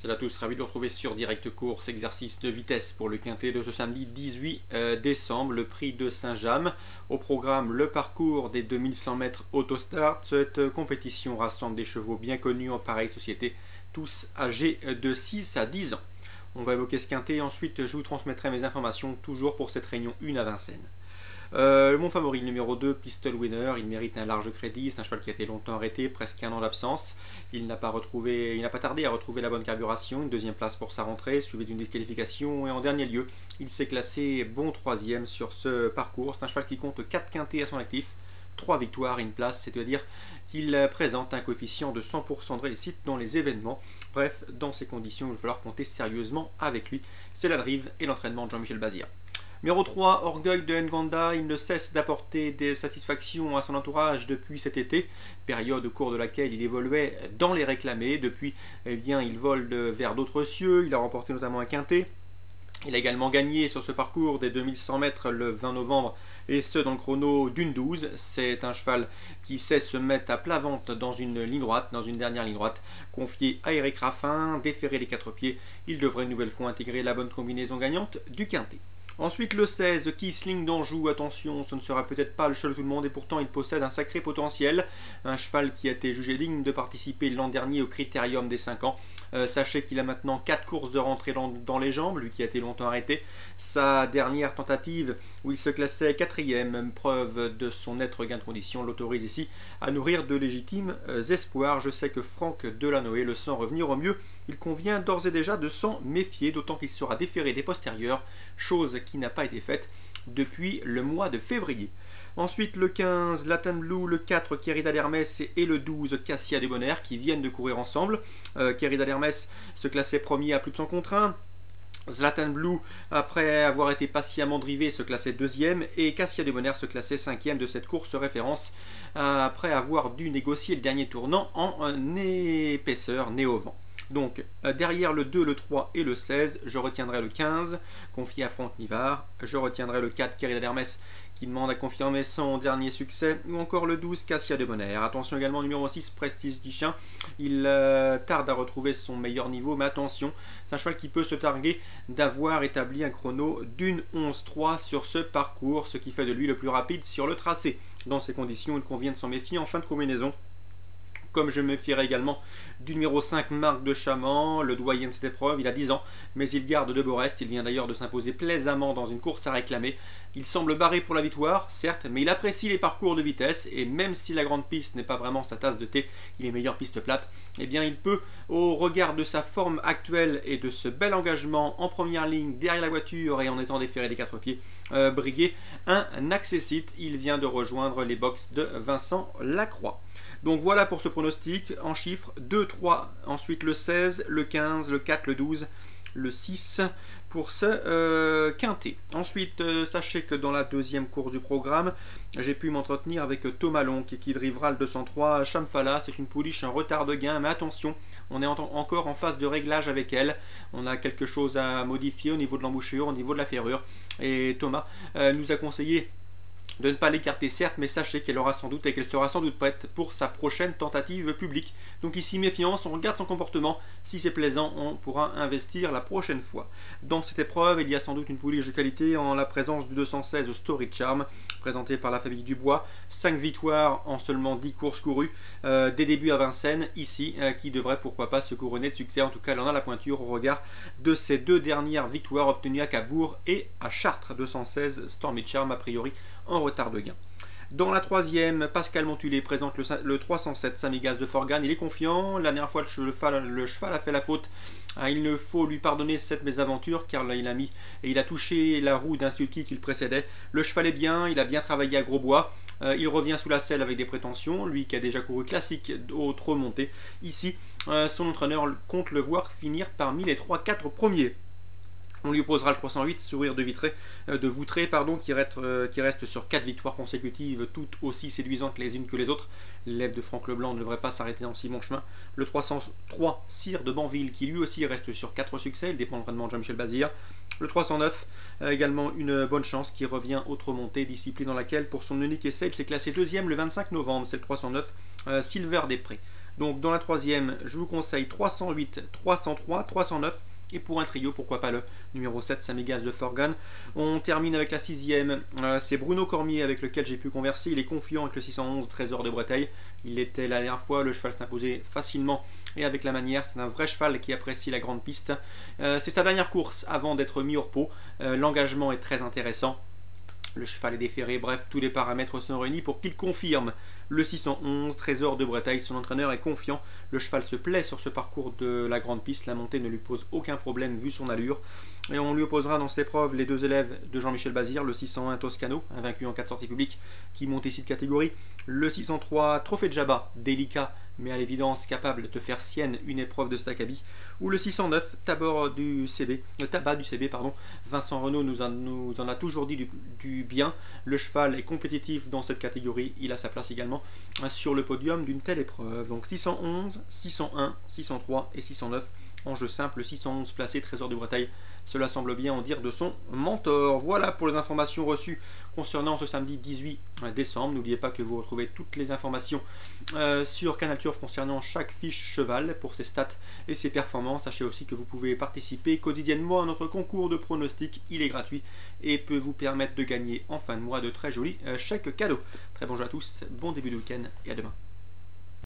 Salut à tous, ravi de vous retrouver sur Direct Course, exercice de vitesse pour le quintet de ce samedi 18 décembre, le prix de Saint-James. Au programme, le parcours des 2100 mètres autostart. Cette compétition rassemble des chevaux bien connus en pareille société, tous âgés de 6 à 10 ans. On va évoquer ce quintet, ensuite je vous transmettrai mes informations toujours pour cette réunion 1 à Vincennes. Mon favori, le numéro 2, Pistol Winner, il mérite un large crédit. C'est un cheval qui a été longtemps arrêté, presque un an d'absence. Il n'a pas tardé à retrouver la bonne carburation. Une deuxième place pour sa rentrée, suivie d'une disqualification. Et en dernier lieu, il s'est classé bon troisième sur ce parcours. C'est un cheval qui compte 4 quintets à son actif, 3 victoires et une place, c'est-à-dire qu'il présente un coefficient de 100% de réussite dans les événements. Bref, dans ces conditions, il va falloir compter sérieusement avec lui. C'est la drive et l'entraînement de Jean-Michel Bazir. Numéro 3, Orgueil de Nganda, il ne cesse d'apporter des satisfactions à son entourage depuis cet été, période au cours de laquelle il évoluait dans les réclamés. Depuis, eh bien, il vole vers d'autres cieux, il a remporté notamment un quintet. Il a également gagné sur ce parcours des 2100 mètres le 20 novembre, et ce dans le chrono d'une 12. C'est un cheval qui sait se mettre à plat ventre dans une ligne droite, dans une dernière ligne droite. Confié à Eric Raffin, déférer les 4 pieds, il devrait une nouvelle fois intégrer la bonne combinaison gagnante du quintet. Ensuite, le 16, Kisling d'Anjou, attention, ce ne sera peut-être pas le cheval de tout le monde et pourtant il possède un sacré potentiel. Un cheval qui a été jugé digne de participer l'an dernier au Critérium des 5 ans. Sachez qu'il a maintenant 4 courses de rentrée dans les jambes, lui qui a été longtemps arrêté. Sa dernière tentative, où il se classait 4e, preuve de son être gain de condition, l'autorise ici à nourrir de légitimes espoirs. Je sais que Franck Delanoë le sent revenir au mieux. Il convient d'ores et déjà de s'en méfier, d'autant qu'il sera déféré des postérieurs, chose qui n'a pas été faite depuis le mois de février. Ensuite, le 15, Latin Blue, le 4, Querida d'Hermès et le 12, Cassia Debonair qui viennent de courir ensemble. Querida d'Hermès se classait premier à plus de 100 contre 1. Zlatan Blue, après avoir été patiemment drivé, se classait 2e et Cassia Debonair se classait 5e de cette course référence après avoir dû négocier le dernier tournant en épaisseur nez au vent. Donc, derrière le 2, le 3 et le 16, je retiendrai le 15, confié à Franck Nivard. Je retiendrai le 4, Querida d'Hermès, qui demande à confirmer son dernier succès. Ou encore le 12, Cassia Debonair. Attention également, numéro 6, Prestige Dichin. Il tarde à retrouver son meilleur niveau, mais attention, c'est un cheval qui peut se targuer d'avoir établi un chrono d'une 11-3 sur ce parcours, ce qui fait de lui le plus rapide sur le tracé. Dans ces conditions, il convient de s'en méfier en fin de combinaison. Comme je me méfierai également du numéro 5, Marc de Chaman, le doyen de cette épreuve. Il a 10 ans, mais il garde de beaux restes. Il vient d'ailleurs de s'imposer plaisamment dans une course à réclamer. Il semble barré pour la victoire, certes, mais il apprécie les parcours de vitesse. Et même si la grande piste n'est pas vraiment sa tasse de thé, il est meilleur piste plate. Eh bien, il peut, au regard de sa forme actuelle et de ce bel engagement en première ligne, derrière la voiture et en étant déféré des 4 pieds, briguer un accessite. Il vient de rejoindre les box de Vincent Lacroix. Donc voilà pour ce pronostic en chiffres, 2, 3, ensuite le 16, le 15, le 4, le 12, le 6 pour ce quintet. Ensuite, sachez que dans la deuxième course du programme, j'ai pu m'entretenir avec Thomas Long qui drivera le 203 Chamfala. C'est une pouliche en retard de gain, mais attention, on est encore en phase de réglage avec elle. On a quelque chose à modifier au niveau de l'embouchure, au niveau de la ferrure. Et Thomas nous a conseillé de ne pas l'écarter certes, mais sachez qu'elle aura sans doute et qu'elle sera sans doute prête pour sa prochaine tentative publique. Donc ici méfiance, on regarde son comportement, si c'est plaisant on pourra investir la prochaine fois. Dans cette épreuve il y a sans doute une pouliche de qualité en la présence du 216 Story Charm, présenté par la famille Dubois, 5 victoires en seulement 10 courses courues, des débuts à Vincennes ici, qui devrait pourquoi pas se couronner de succès, en tout cas elle en a la pointure au regard de ses 2 dernières victoires obtenues à Cabourg et à Chartres. 216 Stormy Charm a priori en retard de gain. Dans la troisième, Pascal Montulé présente le 307 Samigas de Forgan. Il est confiant. La dernière fois, le cheval a fait la faute. Il ne faut lui pardonner cette mésaventure car là, il a touché la roue d'un sulky qui le précédait. Le cheval est bien, il a bien travaillé à Grosbois. Il revient sous la selle avec des prétentions. Lui qui a déjà couru classique au trop monté. Ici, son entraîneur compte le voir finir parmi les 3-4 premiers. On lui opposera le 308, sourire de Voutré, qui reste sur 4 victoires consécutives, toutes aussi séduisantes les unes que les autres. L'élève de Franck Leblanc ne devrait pas s'arrêter dans si bon chemin. Le 303, Cyr de Banville, qui lui aussi reste sur 4 succès, il dépend de l'entraînement de Jean-Michel Bazir. Le 309, également une bonne chance, qui revient autre montée, discipline dans laquelle, pour son unique essai, il s'est classé 2e le 25 novembre. C'est le 309, Silver des Prés. Donc dans la troisième, je vous conseille 308, 303, 309. Et pour un trio, pourquoi pas le numéro 7, Samigas de Forgan. On termine avec la sixième, c'est Bruno Cormier avec lequel j'ai pu converser. Il est confiant avec le 611 Trésor de Bretagne. Il l'était la dernière fois, le cheval s'est imposé facilement et avec la manière. C'est un vrai cheval qui apprécie la grande piste. C'est sa dernière course avant d'être mis au repos. L'engagement est très intéressant. Le cheval est déféré, bref, tous les paramètres sont réunis pour qu'il confirme le 611 Trésor de Bretagne. Son entraîneur est confiant, le cheval se plaît sur ce parcours de la grande piste, la montée ne lui pose aucun problème vu son allure. Et on lui opposera dans cette épreuve les deux élèves de Jean-Michel Bazir, le 601 Toscano, invaincu en 4 sorties publiques, qui monte ici de catégorie, le 603 Trophée de Jabba, délicat, mais à l'évidence capable de faire sienne une épreuve de Staccabi, ou le 609 Tabat du CB, Vincent Renaud nous en a toujours dit du bien. Le cheval est compétitif dans cette catégorie, il a sa place également sur le podium d'une telle épreuve. Donc 611, 601, 603 et 609 en jeu simple, 611 placé Trésor de Bretagne. Cela semble bien en dire de son mentor. Voilà pour les informations reçues concernant ce samedi 18 décembre. N'oubliez pas que vous retrouvez toutes les informations sur Canal Turf concernant chaque fiche cheval pour ses stats et ses performances. Sachez aussi que vous pouvez participer quotidiennement à notre concours de pronostics. Il est gratuit et peut vous permettre de gagner en fin de mois de très jolis chèques cadeaux. Très bon jeu à tous, bon début de week-end et à demain.